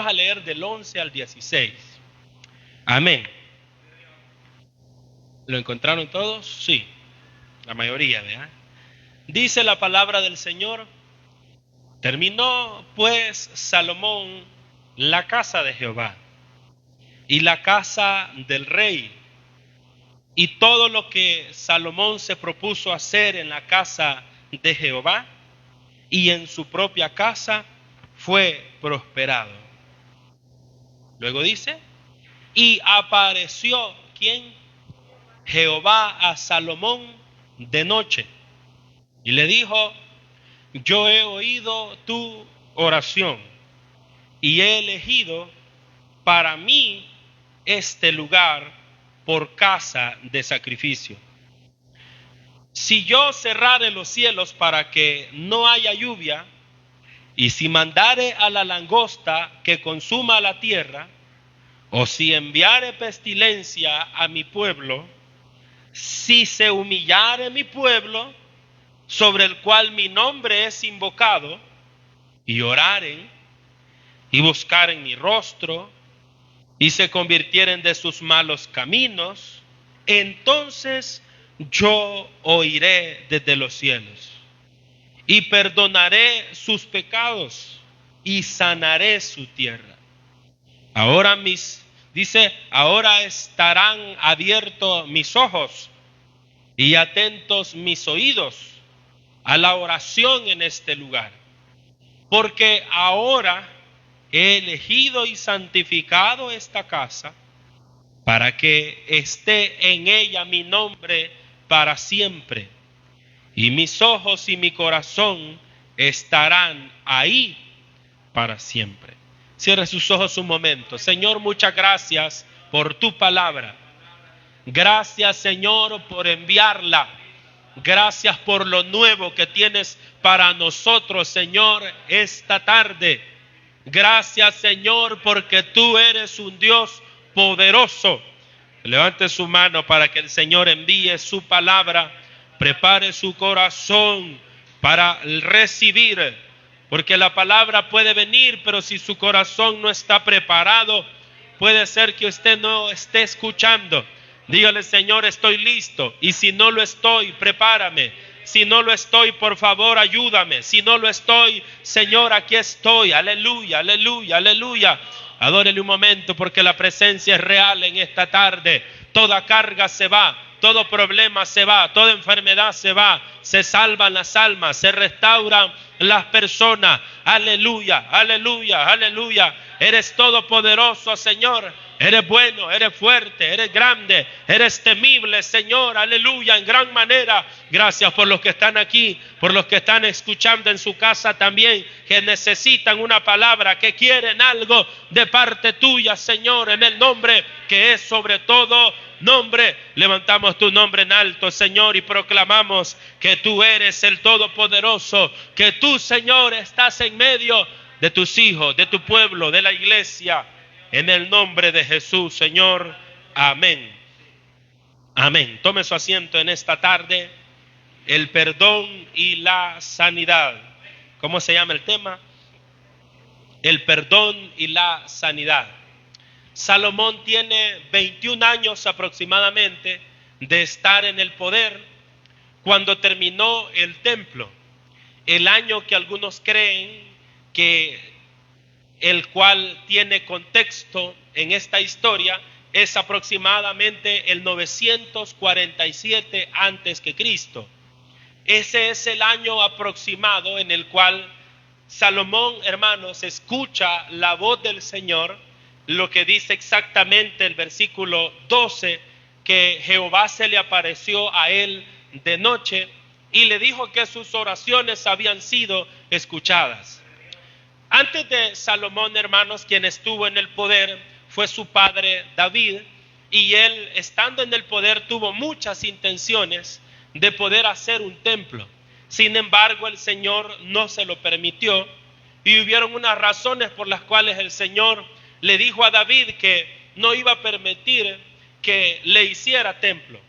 a leer del 11 al 16. Amén. ¿Lo encontraron todos? Sí, la mayoría, ¿verdad? Dice la palabra del Señor: terminó pues Salomón la casa de Jehová y la casa del rey, y todo lo que Salomón se propuso hacer en la casa de Jehová y en su propia casa fue prosperado. Luego dice: y apareció, ¿quién? Jehová a Salomón de noche y le dijo: yo he oído tu oración y he elegido para mí este lugar por casa de sacrificio. Si yo cerrare los cielos para que no haya lluvia, y si mandare a la langosta que consuma la tierra, o si enviare pestilencia a mi pueblo, si se humillare mi pueblo, sobre el cual mi nombre es invocado, y oraren y buscaren mi rostro, y se convirtieren de sus malos caminos, entonces yo oiré desde los cielos y perdonaré sus pecados y sanaré su tierra. Ahora ahora estarán abiertos mis ojos y atentos mis oídos a la oración en este lugar, porque ahora he elegido y santificado esta casa para que esté en ella mi nombre para siempre, y mis ojos y mi corazón estarán ahí para siempre. Cierre sus ojos un momento. Señor, muchas gracias por tu palabra. Gracias, Señor, por enviarla. Gracias por lo nuevo que tienes para nosotros, Señor, esta tarde. Gracias, Señor, porque tú eres un Dios poderoso. Levante su mano para que el Señor envíe su palabra. Prepare su corazón para recibir, porque la palabra puede venir, pero si su corazón no está preparado, puede ser que usted no esté escuchando. Dígale: Señor, estoy listo, y si no lo estoy, prepárame. Si no lo estoy, por favor, ayúdame. Si no lo estoy, Señor, aquí estoy. Aleluya, aleluya, aleluya. Adórele un momento, porque la presencia es real en esta tarde. Toda carga se va, todo problema se va, toda enfermedad se va. Se salvan las almas, se restauran las personas. Aleluya, aleluya, aleluya. Eres todopoderoso, Señor. Eres bueno, eres fuerte, eres grande, eres temible, Señor, aleluya, en gran manera. Gracias por los que están aquí, por los que están escuchando en su casa también, que necesitan una palabra, que quieren algo de parte tuya, Señor, en el nombre que es sobre todo nombre. Levantamos tu nombre en alto, Señor, y proclamamos que tú eres el Todopoderoso, que tú, Señor, estás en medio de tus hijos, de tu pueblo, de la iglesia. En el nombre de Jesús, Señor. Amén. Amén. Tome su asiento en esta tarde. El perdón y la sanidad. ¿Cómo se llama el tema? El perdón y la sanidad. Salomón tiene 21 años aproximadamente de estar en el poder cuando terminó el templo. El año que algunos creen que el cual tiene contexto en esta historia es aproximadamente el 947 antes que Cristo. Ese es el año aproximado en el cual Salomón, hermanos, escucha la voz del Señor, lo que dice exactamente el versículo 12, que Jehová se le apareció a él de noche y le dijo que sus oraciones habían sido escuchadas. Antes de Salomón, hermanos, quien estuvo en el poder fue su padre David, y él, estando en el poder, tuvo muchas intenciones de poder hacer un templo. Sin embargo, el Señor no se lo permitió, y hubieron unas razones por las cuales el Señor le dijo a David que no iba a permitir que le hiciera templo.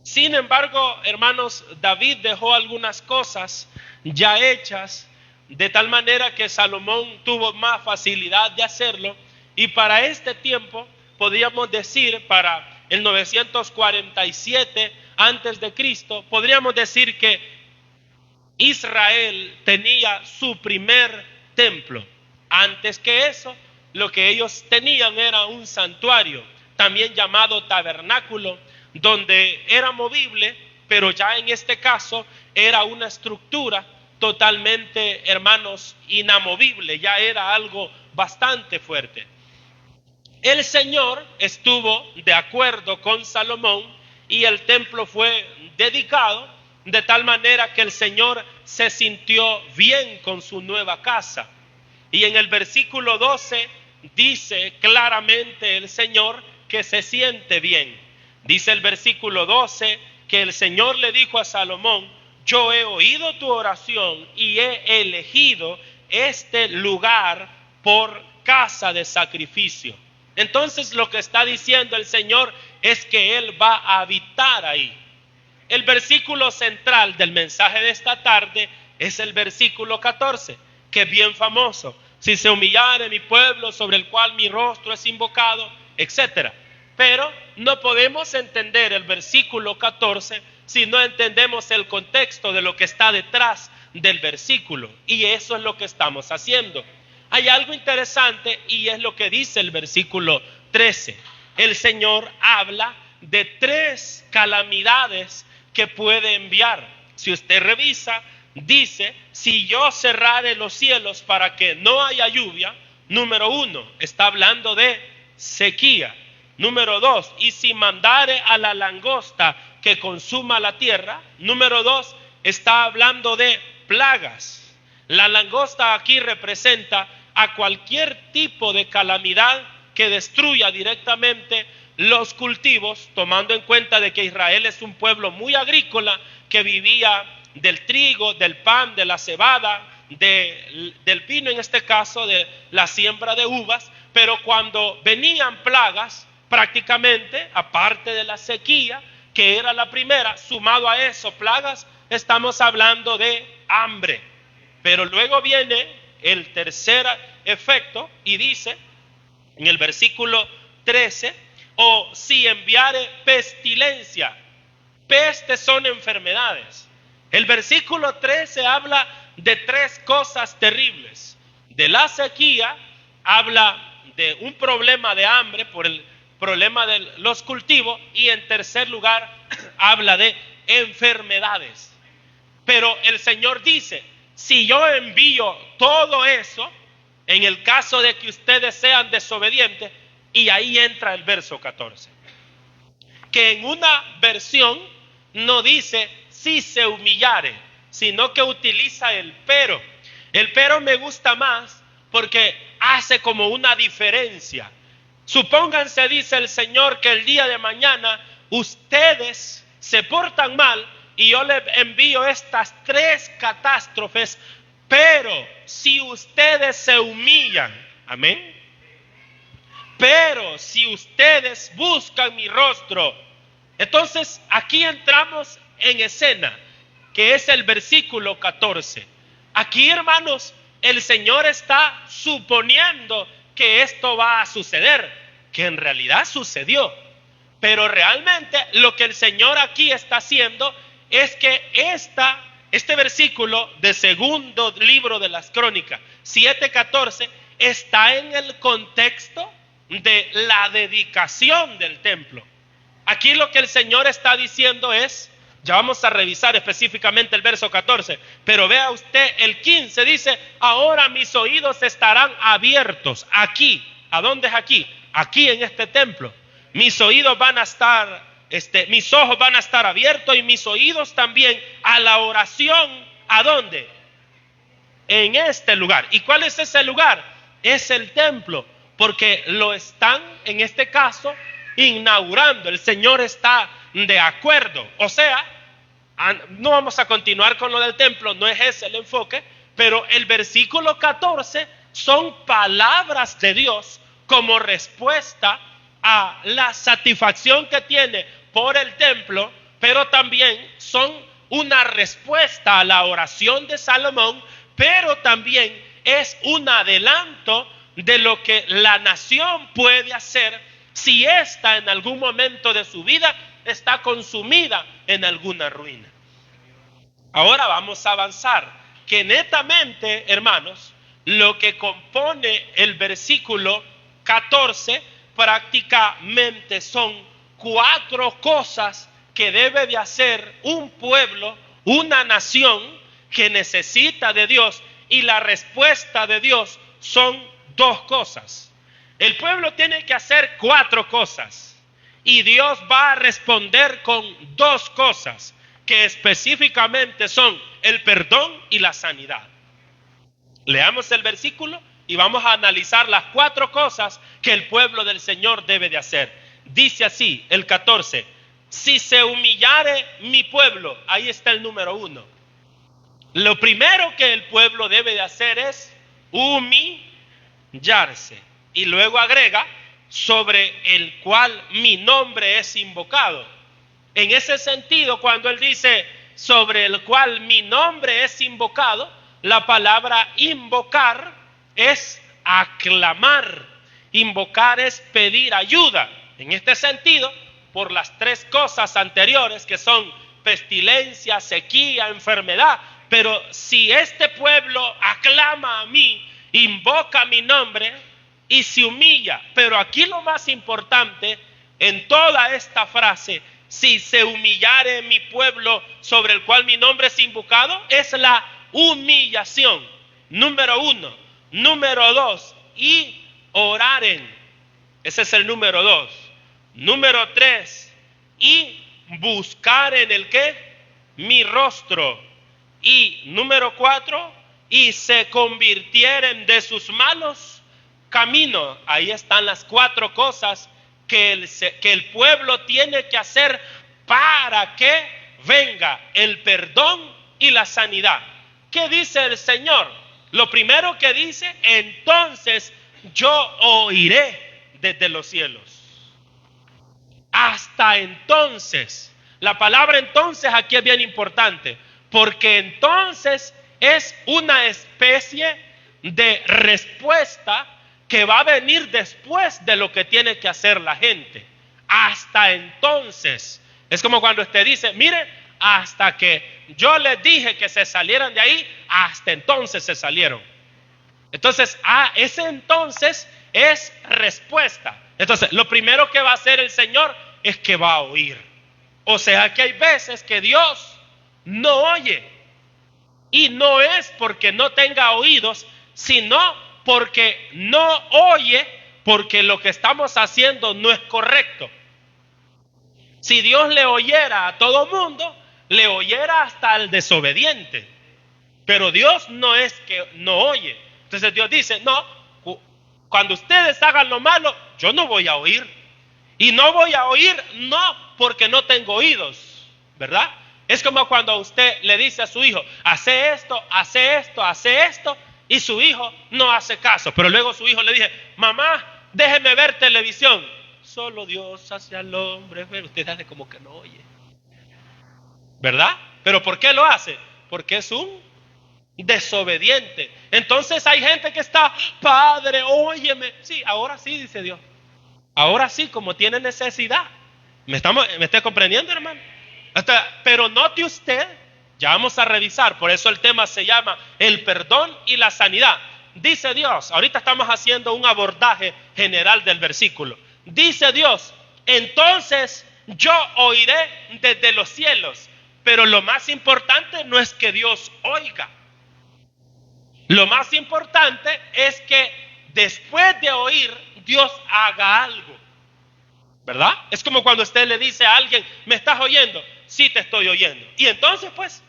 Sin embargo, hermanos, David dejó algunas cosas ya hechas de tal manera que Salomón tuvo más facilidad de hacerlo, y para este tiempo, podríamos decir, para el 947 antes de Cristo, podríamos decir que Israel tenía su primer templo. Antes que eso, lo que ellos tenían era un santuario, también llamado tabernáculo, donde era movible, pero ya en este caso era una estructura totalmente, hermanos, inamovible, ya era algo bastante fuerte. El Señor estuvo de acuerdo con Salomón y el templo fue dedicado de tal manera que el Señor se sintió bien con su nueva casa. Y en el versículo 12 dice claramente el Señor que se siente bien. Dice el versículo 12 que el Señor le dijo a Salomón: yo he oído tu oración y he elegido este lugar por casa de sacrificio. Entonces lo que está diciendo el Señor es que Él va a habitar ahí. El versículo central del mensaje de esta tarde es el versículo 14, que es bien famoso. Si se humillare mi pueblo sobre el cual mi rostro es invocado, etc. Pero no podemos entender el versículo 14 si no entendemos el contexto de lo que está detrás del versículo. Y eso es lo que estamos haciendo. Hay algo interesante y es lo que dice el versículo 13. El Señor habla de 3 calamidades que puede enviar. Si usted revisa, dice: si yo cerrare los cielos para que no haya lluvia, número 1, está hablando de sequía. Número 2, y si mandare a la langosta que consuma la tierra. Número 2, está hablando de plagas. La langosta aquí representa a cualquier tipo de calamidad que destruya directamente los cultivos, tomando en cuenta de que Israel es un pueblo muy agrícola que vivía del trigo, del pan, de la cebada, del vino, en este caso de la siembra de uvas. Pero cuando venían plagas, prácticamente, aparte de la sequía, que era la primera, sumado a eso plagas, estamos hablando de hambre. Pero luego viene el tercer efecto y dice en el versículo 13: o si enviare pestilencia. Pestes son enfermedades. El versículo 13 habla de 3 cosas terribles. De la sequía, habla de un problema de hambre por el problema de los cultivos, y en tercer lugar habla de enfermedades. Pero el Señor dice: si yo envío todo eso, en el caso de que ustedes sean desobedientes, y ahí entra el verso 14, que en una versión no dice si se humillare, sino que utiliza el pero. El pero me gusta más porque hace como una diferencia. Supónganse, dice el Señor, que el día de mañana ustedes se portan mal y yo les envío estas 3 catástrofes, pero si ustedes se humillan, amén, pero si ustedes buscan mi rostro. Entonces aquí entramos en escena, que es el versículo 14. Aquí, hermanos, el Señor está suponiendo que esto va a suceder, que en realidad sucedió. Pero realmente lo que el Señor aquí está haciendo es que este versículo de segundo libro de las Crónicas 7:14 está en el contexto de la dedicación del templo. Aquí lo que el Señor está diciendo es, ya vamos a revisar específicamente el verso 14, pero vea usted el 15, dice: ahora mis oídos estarán abiertos aquí. ¿A dónde es aquí? Aquí en este templo. Mis oídos van a estar, mis ojos van a estar abiertos y mis oídos también a la oración. ¿A dónde? En este lugar. ¿Y cuál es ese lugar? Es el templo, porque lo están, en este caso, inaugurando. El Señor está de acuerdo. O sea, no vamos a continuar con lo del templo, no es ese el enfoque, pero el versículo 14 son palabras de Dios como respuesta a la satisfacción que tiene por el templo, pero también son una respuesta a la oración de Salomón pero también es un adelanto de lo que la nación puede hacer si ésta en algún momento de su vida está consumida en alguna ruina. Ahora vamos a avanzar, que netamente, hermanos, lo que compone el versículo 14 prácticamente son 4 cosas que debe de hacer un pueblo, una nación que necesita de Dios, y la respuesta de Dios son 2 cosas. El pueblo tiene que hacer 4 cosas y Dios va a responder con 2 cosas que específicamente son el perdón y la sanidad. Leamos el versículo y vamos a analizar las 4 cosas que el pueblo del Señor debe de hacer. Dice así, el 14, si se humillare mi pueblo, ahí está el número 1. Lo primero que el pueblo debe de hacer es humillarse. Y luego agrega, sobre el cual mi nombre es invocado. En ese sentido, cuando él dice, sobre el cual mi nombre es invocado, la palabra invocar es aclamar. Invocar es pedir ayuda. En este sentido, por las 3 cosas anteriores que son pestilencia, sequía, enfermedad. Pero si este pueblo aclama a mí, invoca mi nombre y se humilla. Pero aquí lo más importante en toda esta frase, si se humillare mi pueblo sobre el cual mi nombre es invocado, es la humillación. Número 1. Número 2, y oraren. Ese es el número 2. Número 3, y buscaren el ¿qué? Mi rostro. Y número 4, y se convirtieren de sus malos caminos. Ahí están las 4 cosas que el pueblo tiene que hacer para que venga el perdón y la sanidad. ¿Qué dice el Señor? Lo primero que dice, entonces yo oiré desde los cielos. Hasta entonces. La palabra entonces aquí es bien importante, porque entonces es una especie de respuesta que va a venir después de lo que tiene que hacer la gente. Hasta entonces. Es como cuando usted dice, mire, hasta que yo les dije que se salieran de ahí, hasta entonces se salieron. Entonces, ese entonces es respuesta. Entonces, lo primero que va a hacer el Señor es que va a oír. O sea que hay veces que Dios no oye. Y no es porque no tenga oídos, sino porque no oye, porque lo que estamos haciendo no es correcto. Si Dios le oyera a todo mundo, le oyera hasta al desobediente. Pero Dios no es que no oye. Entonces Dios dice, no, cuando ustedes hagan lo malo, yo no voy a oír. Y no voy a oír, no porque no tengo oídos, ¿verdad? Es como cuando usted le dice a su hijo, hace esto, hace esto, hace esto, y su hijo no hace caso. Pero luego su hijo le dice, mamá, déjeme ver televisión. Solo Dios hace al hombre ver. Usted hace como que no oye, ¿verdad? ¿Pero por qué lo hace? Porque es un desobediente. Entonces hay gente que está, Padre, óyeme. Sí, ahora sí, dice Dios. Ahora sí, como tiene necesidad. ¿Me está comprendiendo, hermano? Pero note usted, ya vamos a revisar, por eso el tema se llama el perdón y la sanidad. Dice Dios, ahorita estamos haciendo un abordaje general del versículo. Dice Dios, entonces yo oiré desde los cielos. Pero lo más importante no es que Dios oiga. Lo más importante es que después de oír, Dios haga algo, ¿verdad? Es como cuando usted le dice a alguien, ¿me estás oyendo? Sí, te estoy oyendo. Y entonces pues,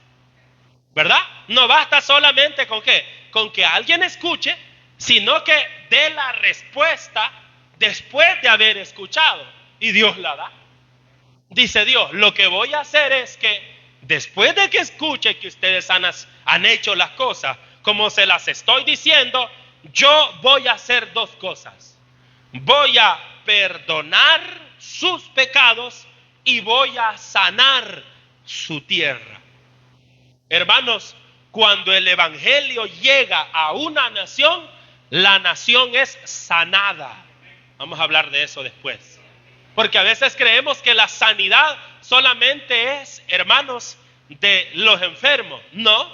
¿verdad? No basta solamente con ¿qué? Con que alguien escuche, sino que dé la respuesta después de haber escuchado. Y Dios la da. Dice Dios, lo que voy a hacer es que después de que escuche que ustedes han hecho las cosas como se las estoy diciendo, yo voy a hacer 2 cosas. Voy a perdonar sus pecados y voy a sanar su tierra. Hermanos, cuando el evangelio llega a una nación, la nación es sanada. Vamos a hablar de eso después. Porque a veces creemos que la sanidad solamente es, hermanos, de los enfermos. No,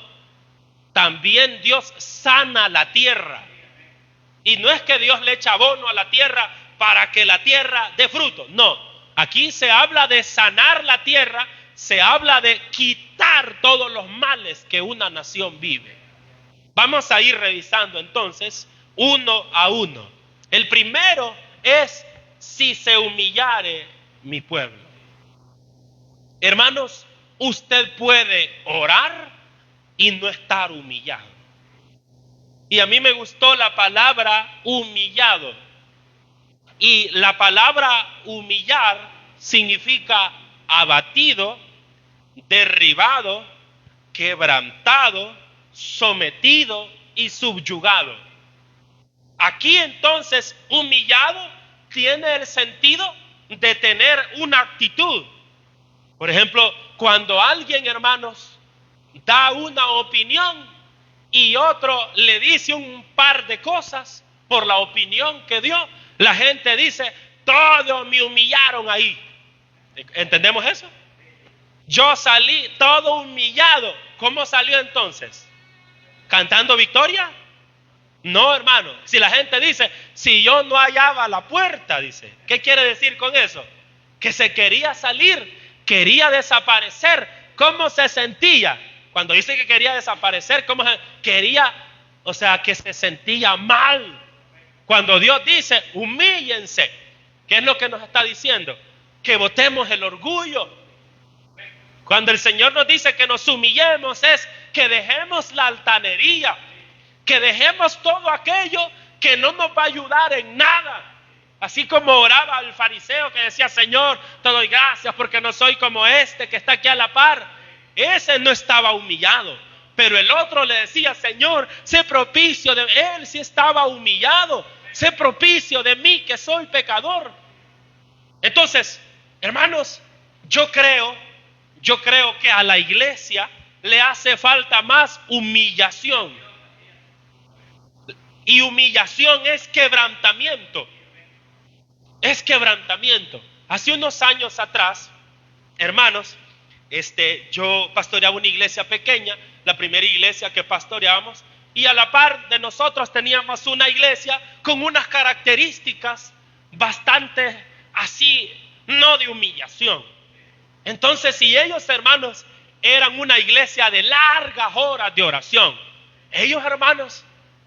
también Dios sana la tierra. Y no es que Dios le echa abono a la tierra para que la tierra dé fruto. No, aquí se habla de sanar la tierra, se habla de quitar todos los males que una nación vive. Vamos a ir revisando entonces uno a uno. El primero es: si se humillare mi pueblo. Hermanos, usted puede orar y no estar humillado. Y a mí me gustó la palabra humillado. Y la palabra humillar significa abatido, derribado, quebrantado, sometido y subyugado. Aquí entonces humillado tiene el sentido de tener una actitud. Por ejemplo, cuando alguien, hermanos, da una opinión y otro le dice un par de cosas por la opinión que dio, la gente dice: todos me humillaron ahí. ¿Entendemos eso? Yo salí todo humillado. ¿Cómo salió entonces? ¿Cantando victoria? No, hermano. Si la gente dice: si yo no hallaba la puerta, dice, ¿qué quiere decir con eso? Que se quería salir, quería desaparecer. ¿Cómo se sentía? Cuando dice que quería desaparecer, ¿cómo quería? O sea, que se sentía mal. Cuando Dios dice: humíllense, ¿qué es lo que nos está diciendo? Que botemos el orgullo. Cuando el Señor nos dice que nos humillemos, es que dejemos la altanería, que dejemos todo aquello que no nos va a ayudar en nada. Así como oraba el fariseo que decía: Señor, te doy gracias porque no soy como este que está aquí a la par. Ese no estaba humillado, pero el otro le decía: Señor, sé propicio de él. Sí estaba humillado. Sé propicio de mí que soy pecador. Entonces, hermanos, yo creo que a la iglesia le hace falta más humillación. Y humillación es quebrantamiento. Es quebrantamiento. Hace unos años atrás, hermanos, yo pastoreaba una iglesia pequeña, la primera iglesia que pastoreábamos, y a la par de nosotros teníamos una iglesia con unas características bastante así, no de humillación. Entonces, si ellos, hermanos, eran una iglesia de largas horas de oración, ellos, hermanos,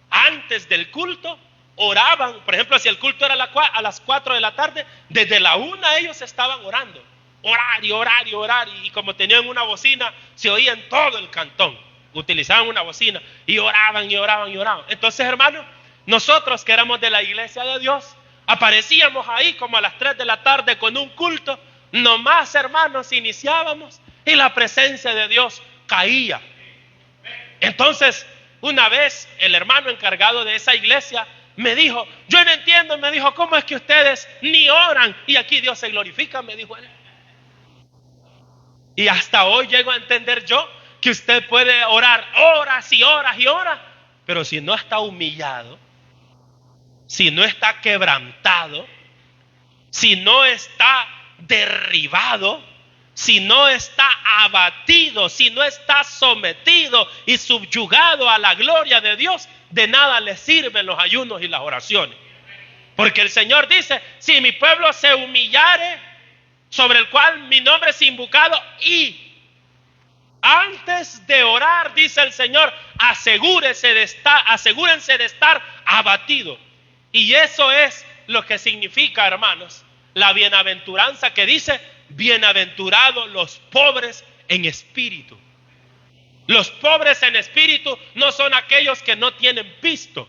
antes del culto oraban. Por ejemplo, si el culto era a las 4 de la tarde, desde la 1 ellos estaban orando. Orar y orar y orar. Y como tenían una bocina, se oía en todo el cantón. Utilizaban una bocina y oraban y oraban y oraban. Entonces, hermanos, nosotros que éramos de la iglesia de Dios, aparecíamos ahí como a las 3 de la tarde con un culto. Nomás, hermanos, iniciábamos y la presencia de Dios caía. Entonces, una vez el hermano encargado de esa iglesia me dijo: yo no entiendo, me dijo, ¿cómo es que ustedes ni oran y aquí Dios se glorifica? Me dijo él. Y hasta hoy llego a entender yo que usted puede orar horas y horas y horas, pero si no está humillado, si no está quebrantado, si no está derribado, si no está abatido, si no está sometido y subyugado a la gloria de Dios, de nada le sirven los ayunos y las oraciones. Porque el Señor dice: si mi pueblo se humillare, sobre el cual mi nombre es invocado, y antes de orar, dice el Señor, asegúrense de estar abatido. Y eso es lo que significa, hermanos, la bienaventuranza que dice: bienaventurados los pobres en espíritu. Los pobres en espíritu no son aquellos que no tienen pisto.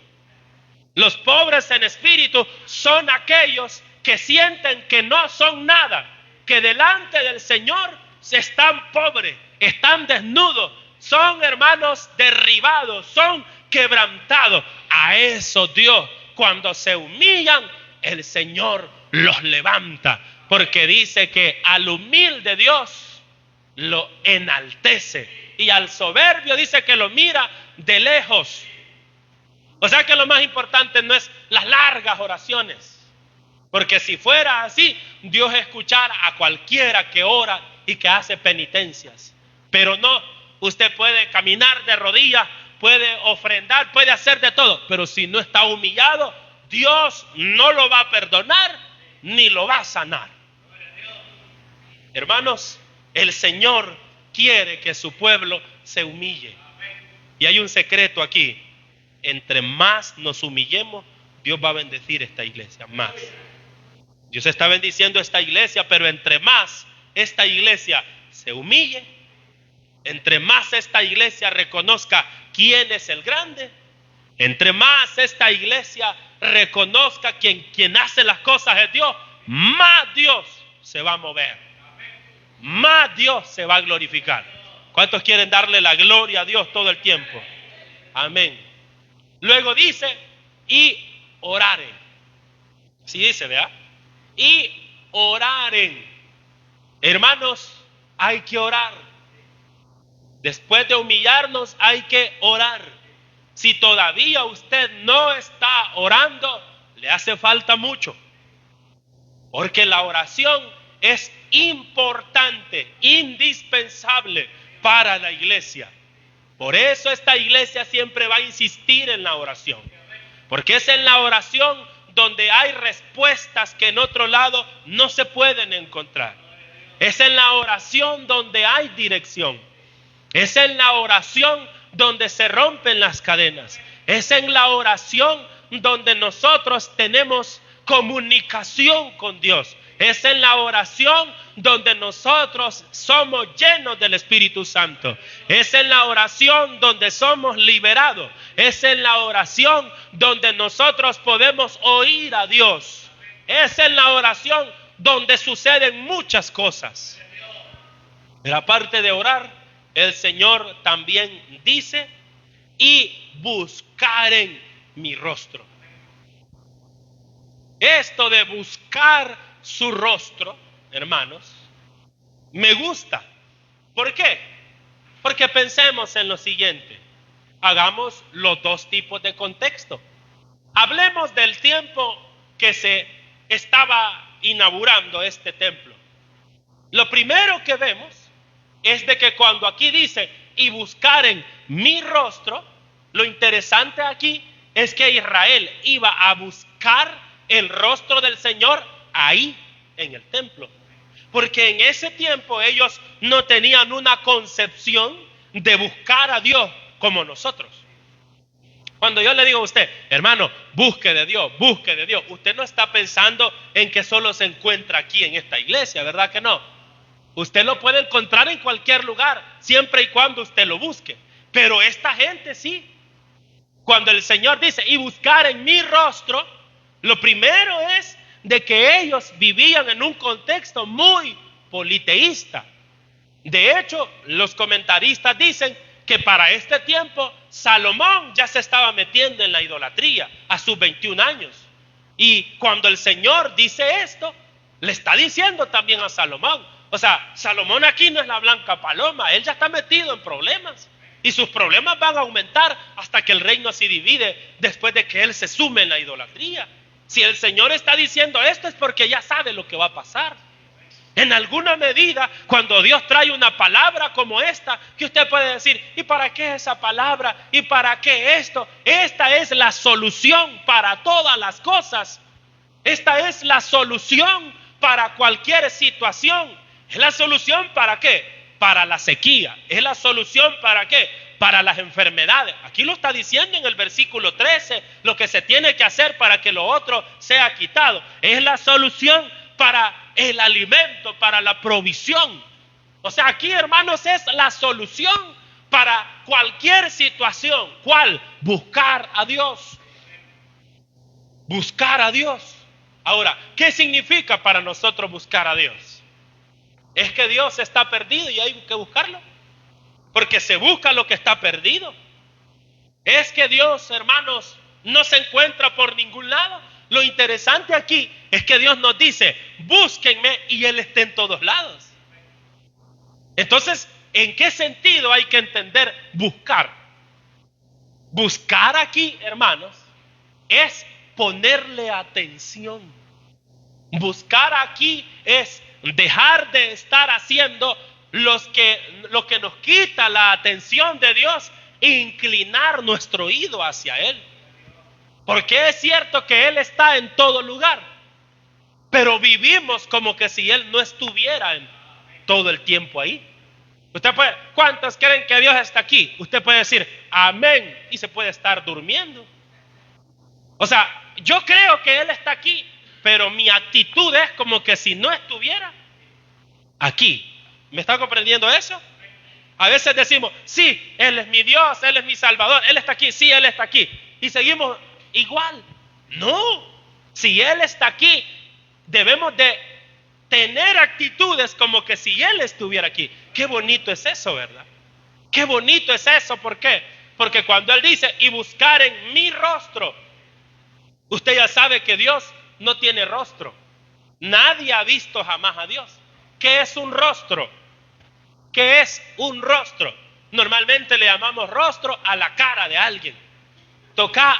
Los pobres en espíritu son aquellos que sienten que no son nada, que delante del Señor están pobres, están desnudos, son, hermanos, derribados, son quebrantados. A eso Dios, cuando se humillan, el Señor los levanta, porque dice que al humilde Dios lo enaltece. Y al soberbio dice que lo mira de lejos. O sea que lo más importante no es las largas oraciones. Porque si fuera así, Dios escuchara a cualquiera que ora y que hace penitencias. Pero no, usted puede caminar de rodillas, puede ofrendar, puede hacer de todo. Pero si no está humillado, Dios no lo va a perdonar ni lo va a sanar. Hermanos, el Señor quiere que su pueblo se humille. Y hay un secreto aquí. Entre más nos humillemos, Dios va a bendecir esta iglesia, más. Dios está bendiciendo esta iglesia, pero entre más esta iglesia se humille, entre más esta iglesia reconozca quién es el grande, entre más esta iglesia reconozca quien hace las cosas es Dios, más Dios se va a mover, más Dios se va a glorificar. ¿Cuántos quieren darle la gloria a Dios todo el tiempo? Amén. Luego dice, y oraren. Sí dice, ¿verdad? Y oraren. Hermanos, hay que orar. Después de humillarnos hay que orar. Si todavía usted no está orando, le hace falta mucho. Porque la oración es importante, indispensable para la iglesia. Por eso esta iglesia siempre va a insistir en la oración. Porque es en la oración donde hay respuestas que en otro lado no se pueden encontrar. Es en la oración donde hay dirección. Es en la oración donde se rompen las cadenas. Es en la oración donde nosotros tenemos comunicación con Dios. Es en la oración donde nosotros somos llenos del Espíritu Santo. Es en la oración donde somos liberados. Es en la oración donde nosotros podemos oír a Dios. Es en la oración donde suceden muchas cosas. Pero aparte de orar, el Señor también dice, y buscaren mi rostro. Esto de buscar su rostro, hermanos, me gusta. ¿Por qué? Porque pensemos en lo siguiente. Hagamos los dos tipos de contexto. Hablemos del tiempo que se estaba inaugurando este templo. Lo primero que vemos es de que cuando aquí dice, y buscaren mi rostro, lo interesante aquí es que Israel iba a buscar el rostro del Señor ahí en el templo. Porque en ese tiempo ellos no tenían una concepción de buscar a Dios como nosotros. Cuando yo le digo a usted, hermano, busque de Dios, usted no está pensando en que solo se encuentra aquí en esta iglesia, ¿verdad que no? Usted lo puede encontrar en cualquier lugar, siempre y cuando usted lo busque. Pero esta gente sí. Cuando el Señor dice, y buscar en mi rostro, lo primero es de que ellos vivían en un contexto muy politeísta. De hecho, los comentaristas dicen que para este tiempo Salomón ya se estaba metiendo en la idolatría a sus 21 años. Y cuando el Señor dice esto, le está diciendo también a Salomón. O sea, Salomón aquí no es la blanca paloma, él ya está metido en problemas. Y sus problemas van a aumentar hasta que el reino se divide después de que él se sume en la idolatría. Si el Señor está diciendo esto es porque ya sabe lo que va a pasar. En alguna medida, cuando Dios trae una palabra como esta, que usted puede decir, ¿y para qué esa palabra? ¿Y para qué esto? Esta es la solución para todas las cosas. Esta es la solución para cualquier situación. ¿Es la solución para qué? Para la sequía. ¿Es la solución para qué? Para las enfermedades. Aquí lo está diciendo en el versículo 13, lo que se tiene que hacer para que lo otro sea quitado. Es la solución para el alimento, para la provisión. O sea, aquí, hermanos, es la solución para cualquier situación. ¿Cuál? Buscar a Dios. Buscar a Dios. Ahora, ¿qué significa para nosotros buscar a Dios? Es que Dios está perdido y hay que buscarlo. Porque se busca lo que está perdido. Es que Dios, hermanos, no se encuentra por ningún lado. Lo interesante aquí es que Dios nos dice, búsquenme, y Él está en todos lados. Entonces, ¿en qué sentido hay que entender buscar? Buscar aquí, hermanos, es ponerle atención. Buscar aquí es dejar de estar haciendo lo que nos quita la atención de Dios e inclinar nuestro oído hacia Él. Porque es cierto que Él está en todo lugar, pero vivimos como que si Él no estuviera en todo el tiempo ahí. ¿Cuántos creen que Dios está aquí? Usted puede decir amén y se puede estar durmiendo. O sea, yo creo que Él está aquí, pero mi actitud es como que si no estuviera aquí. ¿Me está comprendiendo eso? A veces decimos, sí, Él es mi Dios, Él es mi Salvador, Él está aquí, sí, Él está aquí. Y seguimos igual. No, si Él está aquí, debemos de tener actitudes como que si Él estuviera aquí. Qué bonito es eso, ¿verdad? Qué bonito es eso. ¿Por qué? Porque cuando Él dice, y buscar en mi rostro, usted ya sabe que Dios no tiene rostro. Nadie ha visto jamás a Dios. ¿Qué es un rostro? ¿Qué es un rostro? Normalmente le llamamos rostro a la cara de alguien.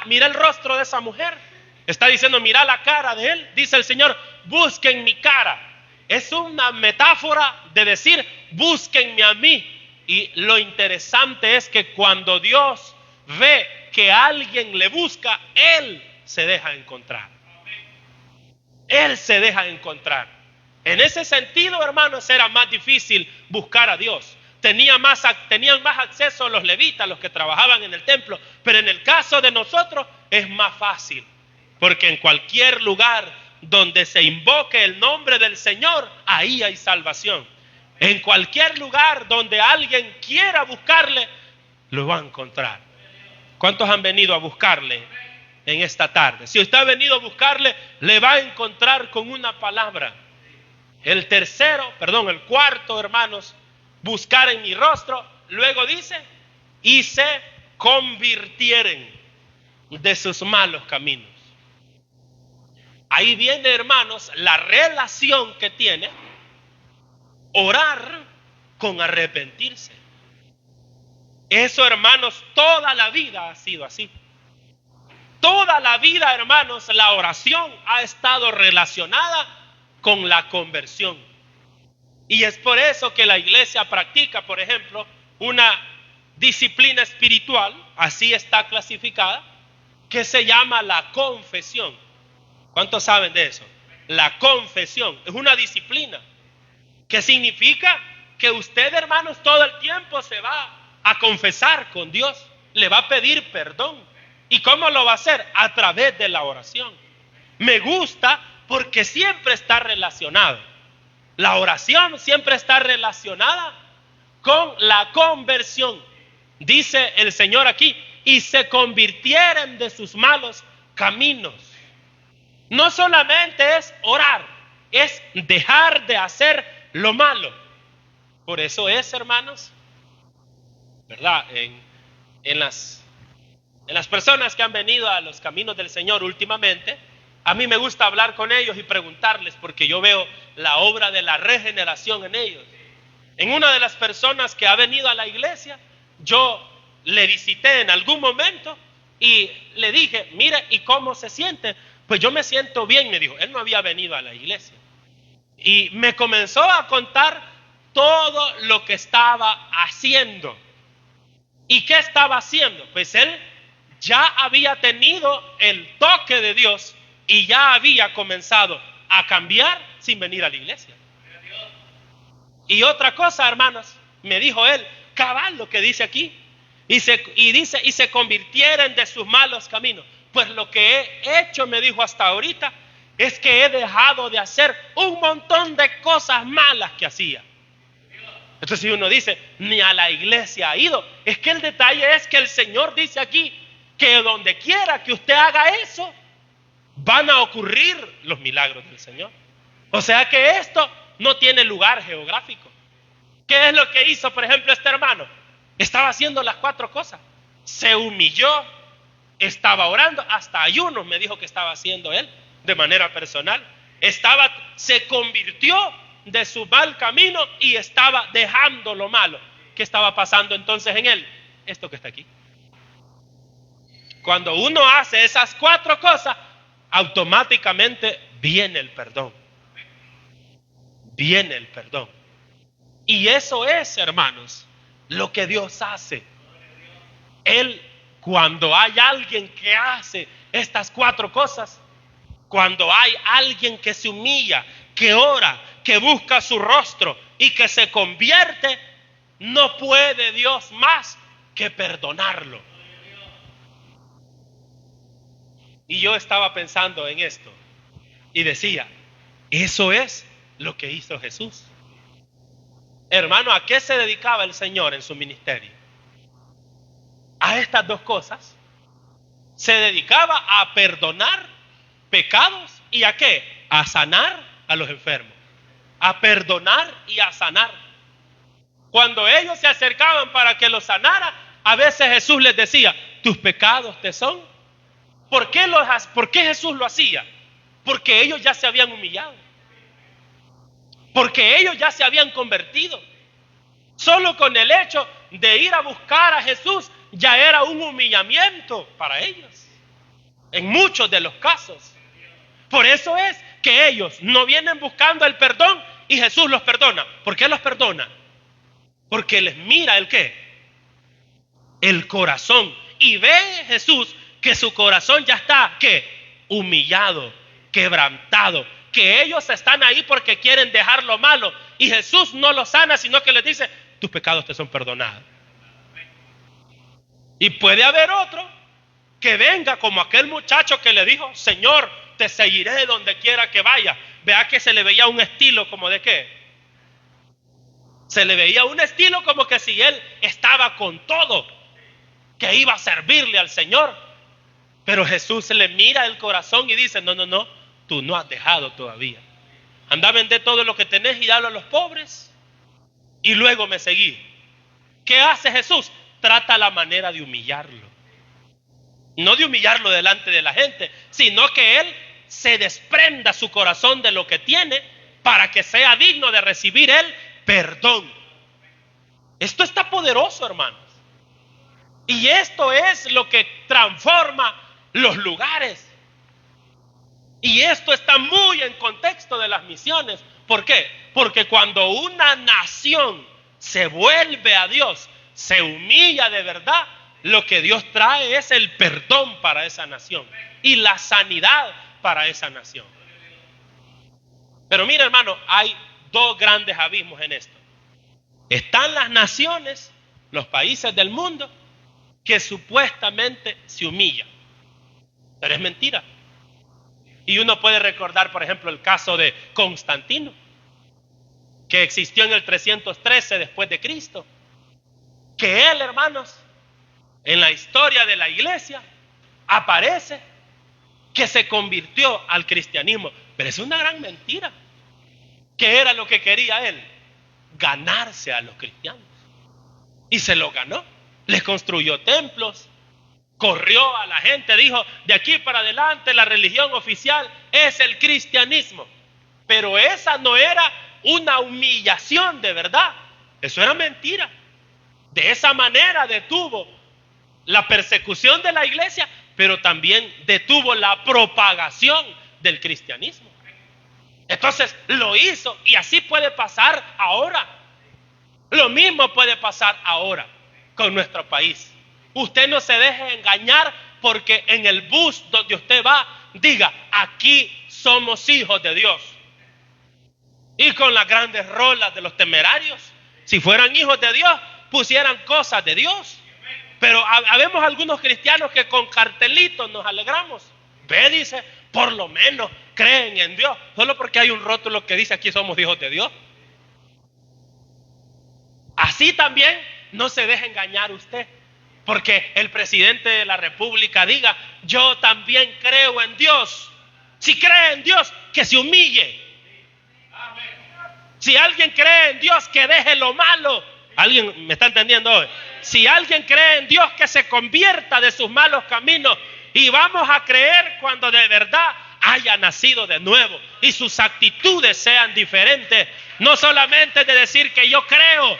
Mira el rostro de esa mujer. Está diciendo, mira la cara de él. Dice el Señor, busquen mi cara. Es una metáfora de decir, búsquenme a mí. Y lo interesante es que cuando Dios ve que alguien le busca, Él se deja encontrar. Él se deja encontrar. En ese sentido, hermanos, era más difícil buscar a Dios. Tenían más acceso los levitas, los que trabajaban en el templo. Pero en el caso de nosotros es más fácil. Porque en cualquier lugar donde se invoque el nombre del Señor, ahí hay salvación. En cualquier lugar donde alguien quiera buscarle, lo va a encontrar. ¿Cuántos han venido a buscarle en esta tarde? Si usted ha venido a buscarle, le va a encontrar con una palabra. El cuarto, hermanos, buscar en mi rostro. Luego dice, y se convirtieren de sus malos caminos. Ahí viene, hermanos, la relación que tiene orar con arrepentirse. Eso, hermanos, toda la vida ha sido así. Toda la vida, hermanos, la oración ha estado relacionada con la conversión. Y es por eso que la iglesia practica, por ejemplo, una disciplina espiritual, así está clasificada, que se llama la confesión. ¿Cuántos saben de eso? La confesión es una disciplina que significa que usted, hermanos, todo el tiempo se va a confesar con Dios, le va a pedir perdón. ¿Y cómo lo va a hacer? A través de la oración. Me gusta porque siempre está relacionado. La oración siempre está relacionada con la conversión. Dice el Señor aquí, y se convirtieren de sus malos caminos. No solamente es orar, es dejar de hacer lo malo. Por eso es, hermanos, ¿verdad? En las personas que han venido a los caminos del Señor últimamente, a mí me gusta hablar con ellos y preguntarles, porque yo veo la obra de la regeneración en ellos. En una de las personas que ha venido a la iglesia, yo le visité en algún momento y le dije, mire, ¿y cómo se siente? Pues yo me siento bien, me dijo. Él no había venido a la iglesia. Y me comenzó a contar todo lo que estaba haciendo. ¿Y qué estaba haciendo? Pues él ya había tenido el toque de Dios y ya había comenzado a cambiar sin venir a la iglesia. Y otra cosa, hermanos, me dijo él, cabal lo que dice aquí, y se convirtieron de sus malos caminos. Pues lo que he hecho, me dijo hasta ahorita, es que he dejado de hacer un montón de cosas malas que hacía. Entonces si uno dice, ni a la iglesia ha ido, es que el detalle es que el Señor dice aquí, que donde quiera que usted haga eso, van a ocurrir los milagros del Señor. O sea que esto no tiene lugar geográfico. ¿Qué es lo que hizo, por ejemplo, este hermano? Estaba haciendo las 4 cosas. Se humilló, estaba orando, hasta ayunos me dijo que estaba haciendo él de manera personal. Se convirtió de su mal camino y estaba dejando lo malo. ¿Qué estaba pasando entonces en él? Esto que está aquí. Cuando uno hace esas 4 cosas, automáticamente viene el perdón. Viene el perdón. Y eso es, hermanos, lo que Dios hace. Él, cuando hay alguien que hace estas 4 cosas, cuando hay alguien que se humilla, que ora, que busca su rostro y que se convierte, no puede Dios más que perdonarlo. Y yo estaba pensando en esto y decía, eso es lo que hizo Jesús. Hermano, ¿a qué se dedicaba el Señor en su ministerio? A estas 2 cosas. Se dedicaba a perdonar pecados y ¿a qué? A sanar a los enfermos. A perdonar y a sanar. Cuando ellos se acercaban para que los sanara, a veces Jesús les decía, tus pecados te son. ¿Por qué Jesús lo hacía? Porque ellos ya se habían humillado. Porque ellos ya se habían convertido. Solo con el hecho de ir a buscar a Jesús ya era un humillamiento para ellos. En muchos de los casos. Por eso es que ellos no vienen buscando el perdón y Jesús los perdona. ¿Por qué los perdona? Porque les mira el ¿qué? El corazón. Y ve Jesús que su corazón ya está ¿qué? Humillado, quebrantado. Que ellos están ahí porque quieren dejar lo malo. Y Jesús no los sana, sino que les dice, tus pecados te son perdonados. Y puede haber otro que venga como aquel muchacho que le dijo, Señor, te seguiré donde quiera que vaya. Vea que se le veía un estilo como de qué. Se le veía un estilo como que si él estaba con todo, que iba a servirle al Señor. Pero Jesús le mira el corazón y dice, no, tú no has dejado todavía. Anda a vender todo lo que tenés y dalo a los pobres. Y luego me seguí. ¿Qué hace Jesús? Trata la manera de humillarlo. No de humillarlo delante de la gente, sino que él se desprenda su corazón de lo que tiene para que sea digno de recibir el perdón. Esto está poderoso, hermanos. Y esto es lo que transforma los lugares. Y esto está muy en contexto de las misiones. ¿Por qué? Porque cuando una nación se vuelve a Dios, se humilla de verdad, lo que Dios trae es el perdón para esa nación y la sanidad para esa nación. Pero mira, hermano, hay 2 grandes abismos en esto. Están las naciones, los países del mundo, que supuestamente se humillan. Pero es mentira. Y uno puede recordar, por ejemplo, el caso de Constantino, que existió en el 313 después de Cristo. Que él, hermanos, en la historia de la iglesia, aparece que se convirtió al cristianismo. Pero es una gran mentira. ¿Qué era lo que quería él? Ganarse a los cristianos. Y se lo ganó. Les construyó templos. Corrió a la gente, dijo, de aquí para adelante la religión oficial es el cristianismo. Pero esa no era una humillación de verdad. Eso era mentira. De esa manera detuvo la persecución de la iglesia, pero también detuvo la propagación del cristianismo. Entonces lo hizo y así puede pasar ahora. Lo mismo puede pasar ahora con nuestro país. Usted no se deje engañar porque en el bus donde usted va, diga, aquí somos hijos de Dios. Y con las grandes rolas de los temerarios, si fueran hijos de Dios, pusieran cosas de Dios. Pero habemos algunos cristianos que con cartelitos nos alegramos. Ve, dice, por lo menos creen en Dios. Solo porque hay un rótulo que dice aquí somos hijos de Dios. Así también no se deje engañar usted. Porque el presidente de la República diga, yo también creo en Dios. Si cree en Dios, que se humille. Si alguien cree en Dios, que deje lo malo. ¿Alguien me está entendiendo hoy? Si alguien cree en Dios, que se convierta de sus malos caminos. Y vamos a creer cuando de verdad haya nacido de nuevo y sus actitudes sean diferentes. No solamente de decir que yo creo,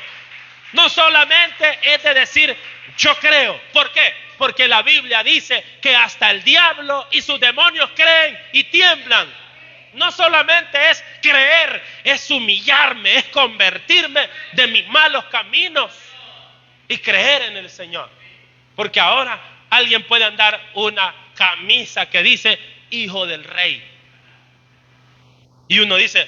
no solamente es de decir yo creo. ¿Por qué? Porque la Biblia dice que hasta el diablo y sus demonios creen y tiemblan. No solamente es creer, es humillarme, es convertirme de mis malos caminos y creer en el Señor. Porque ahora alguien puede andar una camisa que dice Hijo del Rey. Y uno dice,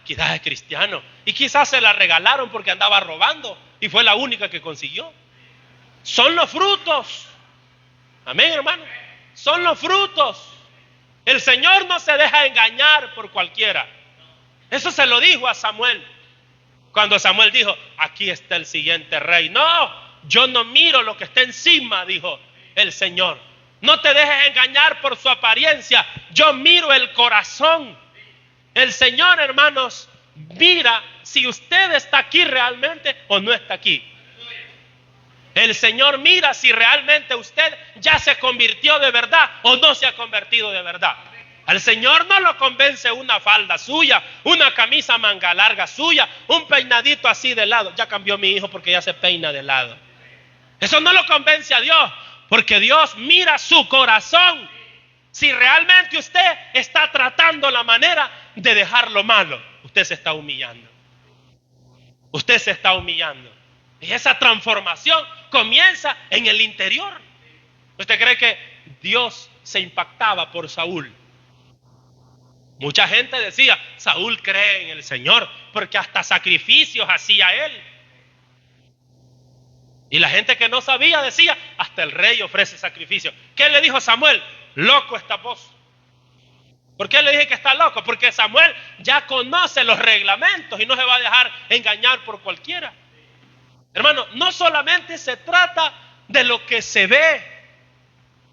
quizás es cristiano. Y quizás se la regalaron porque andaba robando y fue la única que consiguió. Son los frutos. Amén, hermano. Son los frutos. El Señor no se deja engañar por cualquiera. Eso se lo dijo a Samuel. Cuando Samuel dijo, aquí está el siguiente rey. No, yo no miro lo que está encima, dijo el Señor. No te dejes engañar por su apariencia. Yo miro el corazón. El Señor, hermanos, mira si usted está aquí realmente o no está aquí. El Señor mira si realmente usted ya se convirtió de verdad o no se ha convertido de verdad. Al Señor no lo convence una falda suya, una camisa manga larga suya, un peinadito así de lado. Ya cambió mi hijo porque ya se peina de lado. Eso no lo convence a Dios, porque Dios mira su corazón. Si realmente usted está tratando la manera de dejar lo malo, usted se está humillando. Usted se está humillando. Y esa transformación comienza en el interior. ¿Usted cree que Dios se impactaba por Saúl? Mucha gente decía, Saúl cree en el Señor, porque hasta sacrificios hacía él. Y la gente que no sabía decía, hasta el rey ofrece sacrificio. ¿Qué le dijo Samuel? Loco está vos. ¿Por qué le dije que está loco? Porque Samuel ya conoce los reglamentos y no se va a dejar engañar por cualquiera. Hermano, no solamente se trata de lo que se ve,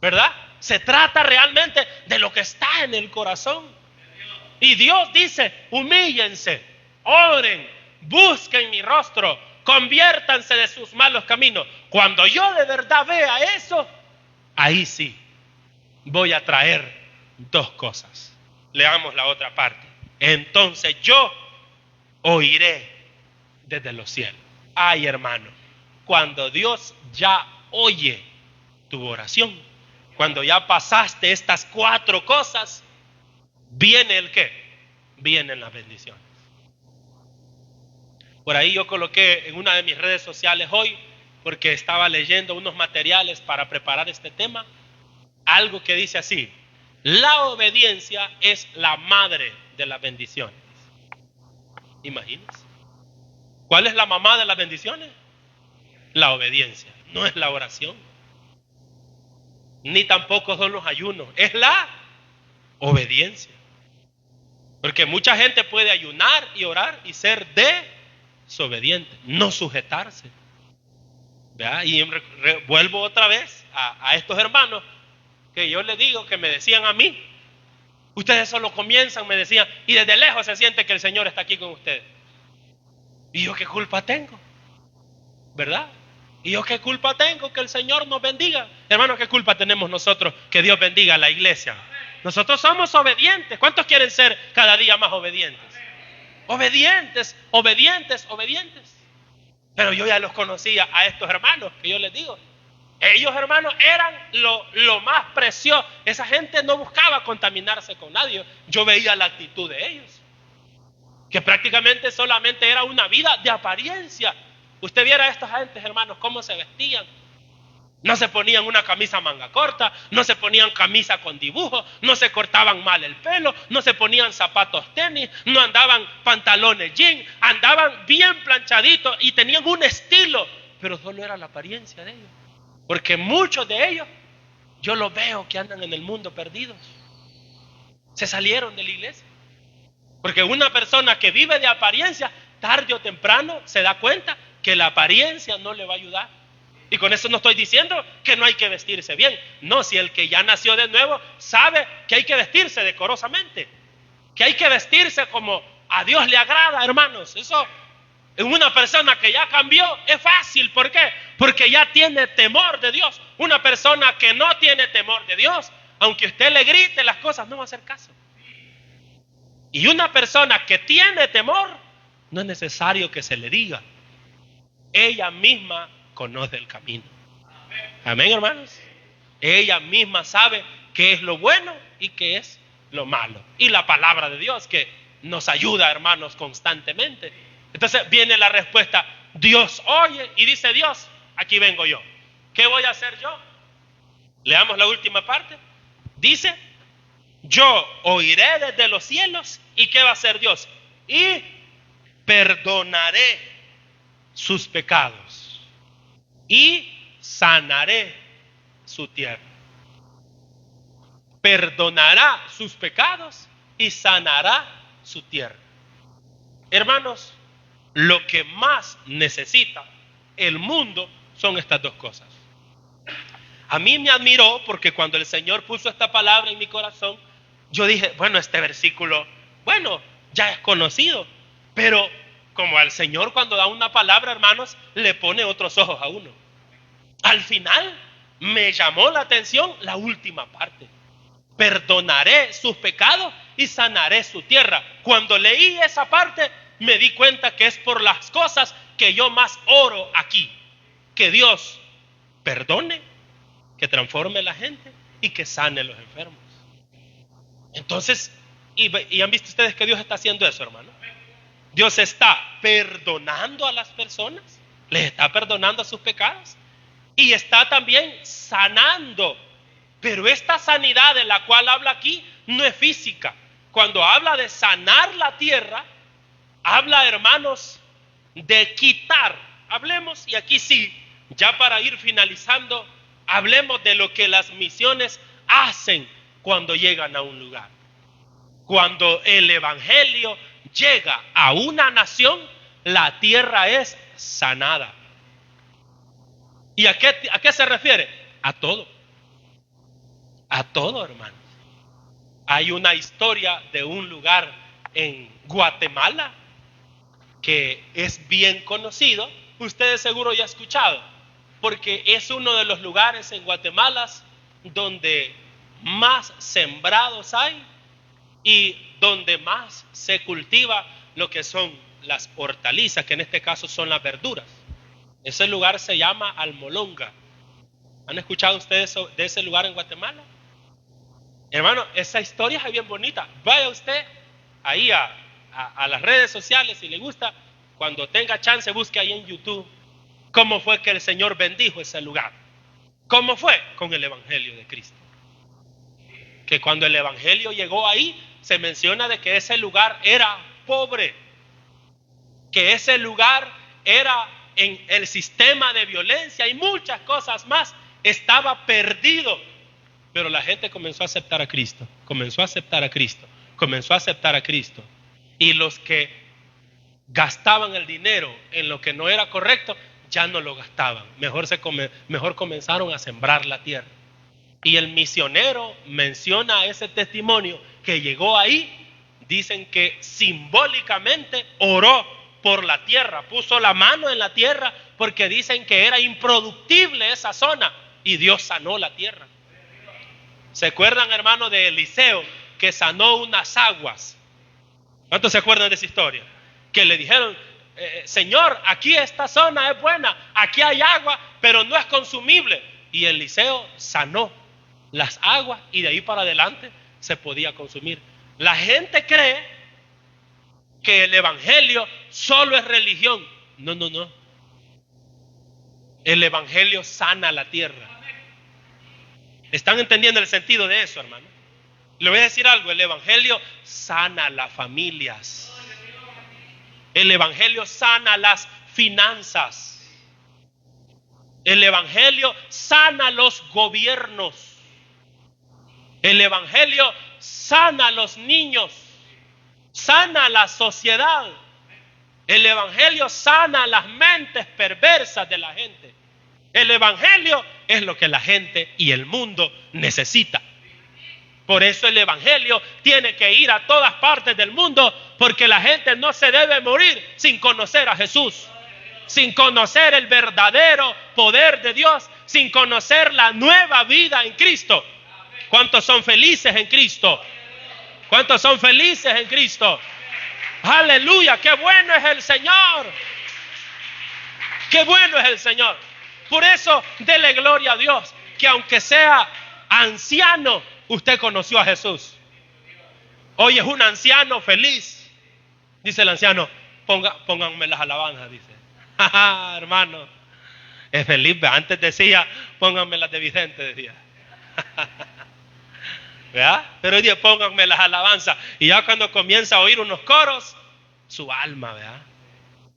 ¿verdad? Se trata realmente de lo que está en el corazón. Y Dios dice, humíllense, oren, busquen mi rostro, conviértanse de sus malos caminos. Cuando yo de verdad vea eso, ahí sí voy a traer dos cosas. Leamos la otra parte. Entonces yo oiré desde los cielos. Ay, hermano, cuando Dios ya oye tu oración, cuando ya pasaste estas 4 cosas, viene el ¿qué? Vienen las bendiciones. Por ahí yo coloqué en una de mis redes sociales hoy, porque estaba leyendo unos materiales para preparar este tema, algo que dice así: la obediencia es la madre de las bendiciones. Imagínense. ¿Cuál es la mamá de las bendiciones? La obediencia. No es la oración, ni tampoco son los ayunos, es la obediencia. Porque mucha gente puede ayunar y orar y ser desobediente, no sujetarse. ¿Verdad? Y vuelvo otra vez a estos hermanos que yo les digo, que me decían a mí, ustedes solo comienzan, me decían, y desde lejos se siente que el Señor está aquí con ustedes. ¿Y yo qué culpa tengo? ¿Verdad? ¿Y yo qué culpa tengo que el Señor nos bendiga? Hermano, ¿qué culpa tenemos nosotros que Dios bendiga a la iglesia? Nosotros somos obedientes. ¿Cuántos quieren ser cada día más obedientes? Obedientes, obedientes, obedientes. Pero yo ya los conocía a estos hermanos, que yo les digo. Ellos, hermanos, eran lo más precioso. Esa gente no buscaba contaminarse con nadie. Yo veía la actitud de ellos, que prácticamente solamente era una vida de apariencia. Usted viera a estas gentes, hermanos, cómo se vestían. No se ponían una camisa manga corta, no se ponían camisa con dibujo, no se cortaban mal el pelo, no se ponían zapatos tenis, no andaban pantalones jean, andaban bien planchaditos y tenían un estilo, pero solo era la apariencia de ellos. Porque muchos de ellos, yo los veo que andan en el mundo perdidos. Se salieron de la iglesia. Porque una persona que vive de apariencia, tarde o temprano se da cuenta que la apariencia no le va a ayudar. Y con eso no estoy diciendo que no hay que vestirse bien. No, si el que ya nació de nuevo sabe que hay que vestirse decorosamente, que hay que vestirse como a Dios le agrada, hermanos. Eso en una persona que ya cambió es fácil. ¿Por qué? Porque ya tiene temor de Dios. Una persona que no tiene temor de Dios aunque usted le grite las cosas, no va a hacer caso. Y una persona que tiene temor, no es necesario que se le diga. Ella misma conoce el camino. Amén, hermanos. Ella misma sabe qué es lo bueno y qué es lo malo. Y la palabra de Dios que nos ayuda, hermanos, constantemente. Entonces viene la respuesta. Dios oye y dice Dios, aquí vengo yo. ¿Qué voy a hacer yo? Leamos la última parte. Dice, yo oiré desde los cielos. ¿Y qué va a hacer Dios? Y perdonaré sus pecados y sanaré su tierra. Perdonará sus pecados y sanará su tierra. Hermanos, lo que más necesita el mundo son estas dos cosas. A mí me admiró porque cuando el Señor puso esta palabra en mi corazón, yo dije, bueno, este versículo, bueno, ya es conocido, pero como al Señor cuando da una palabra, hermanos, le pone otros ojos a uno. Al final me llamó la atención la última parte. Perdonaré sus pecados y sanaré su tierra. Cuando leí esa parte, me di cuenta que es por las cosas que yo más oro aquí. Que Dios perdone, que transforme la gente y que sane a los enfermos. Entonces, y han visto ustedes que Dios está haciendo eso, hermano. Dios está perdonando a las personas, les está perdonando sus pecados y está también sanando. Pero esta sanidad de la cual habla aquí no es física. Cuando habla de sanar la tierra, habla, hermanos, de quitar. Hablemos, y aquí sí, ya para ir finalizando, hablemos de lo que las misiones hacen cuando llegan a un lugar. Cuando el evangelio llega a una nación, la tierra es sanada. ¿Y a qué se refiere? A todo. A todo, hermanos. Hay una historia de un lugar en Guatemala que es bien conocido. Ustedes seguro ya han escuchado, porque es uno de los lugares en Guatemala donde más sembrados hay y donde más se cultiva lo que son las hortalizas, que en este caso son las verduras. Ese lugar se llama Almolonga. ¿Han escuchado ustedes de ese lugar en Guatemala? Hermano, esa historia es bien bonita. Vaya usted ahí a las redes sociales si le gusta. Cuando tenga chance, busque ahí en YouTube cómo fue que el Señor bendijo ese lugar. ¿Cómo fue? Con el evangelio de Cristo. Que cuando el evangelio llegó ahí, se menciona de que ese lugar era pobre, que ese lugar era en el sistema de violencia y muchas cosas más, estaba perdido. Pero la gente comenzó a aceptar a Cristo, comenzó a aceptar a Cristo, comenzó a aceptar a Cristo. Y los que gastaban el dinero en lo que no era correcto, ya no lo gastaban. Mejor comenzaron a sembrar la tierra. Y el misionero menciona ese testimonio que llegó ahí. Dicen que simbólicamente oró por la tierra, puso la mano en la tierra porque dicen que era improductible esa zona y Dios sanó la tierra. ¿Se acuerdan, hermano, de Eliseo que sanó unas aguas? ¿Cuántos se acuerdan de esa historia? Que le dijeron, Señor, aquí esta zona es buena, aquí hay agua, pero no es consumible. Y Eliseo sanó las aguas y de ahí para adelante se podía consumir. La gente cree que el evangelio solo es religión. No. El evangelio sana la tierra. ¿Están entendiendo el sentido de eso, hermano? Le voy a decir algo, el evangelio sana las familias. El evangelio sana las finanzas. El evangelio sana los gobiernos. El evangelio sana a los niños, sana a la sociedad. El evangelio sana las mentes perversas de la gente. El evangelio es lo que la gente y el mundo necesita. Por eso el evangelio tiene que ir a todas partes del mundo, porque la gente no se debe morir sin conocer a Jesús, sin conocer el verdadero poder de Dios, sin conocer la nueva vida en Cristo. ¿Cuántos son felices en Cristo? ¿Cuántos son felices en Cristo? Aleluya, qué bueno es el Señor. Qué bueno es el Señor. Por eso, dele gloria a Dios, que aunque sea anciano, usted conoció a Jesús. Hoy es un anciano feliz. Dice el anciano, pónganme las alabanzas, dice. Hermano, es feliz. Antes decía, pónganme las de Vicente, decía. ¿Verdad? Pero hoy día pónganme las alabanzas. Y ya cuando comienza a oír unos coros, su alma, ¿verdad?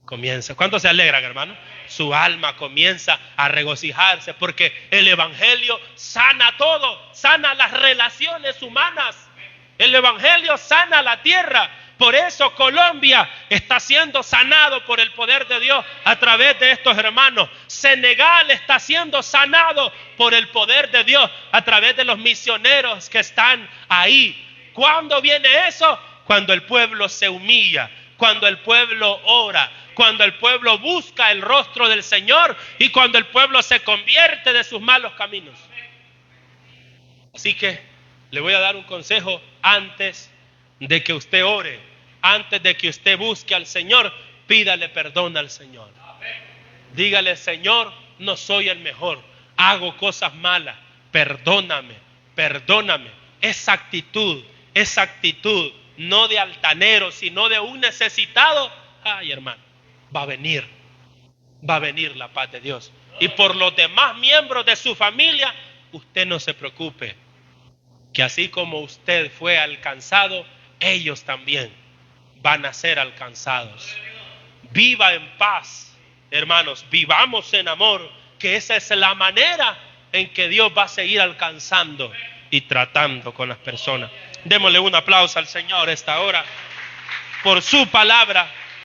Comienza. ¿Cuántos se alegran, hermano? Su alma comienza a regocijarse, porque el evangelio sana todo, sana las relaciones humanas. El evangelio sana la tierra. Por eso Colombia está siendo sanado por el poder de Dios a través de estos hermanos. Senegal está siendo sanado por el poder de Dios a través de los misioneros que están ahí. ¿Cuándo viene eso? Cuando el pueblo se humilla, cuando el pueblo ora, cuando el pueblo busca el rostro del Señor y cuando el pueblo se convierte de sus malos caminos. Así que le voy a dar un consejo antes de que usted ore, antes de que usted busque al Señor, pídale perdón al Señor. Dígale, Señor, no soy el mejor, hago cosas malas, perdóname, perdóname. Esa actitud, no de altanero, sino de un necesitado, ay hermano, va a venir la paz de Dios. Y por los demás miembros de su familia, usted no se preocupe, que así como usted fue alcanzado, ellos también van a ser alcanzados. Viva en paz, hermanos, vivamos en amor, que esa es la manera en que Dios va a seguir alcanzando y tratando con las personas. Démosle un aplauso al Señor esta hora por su palabra.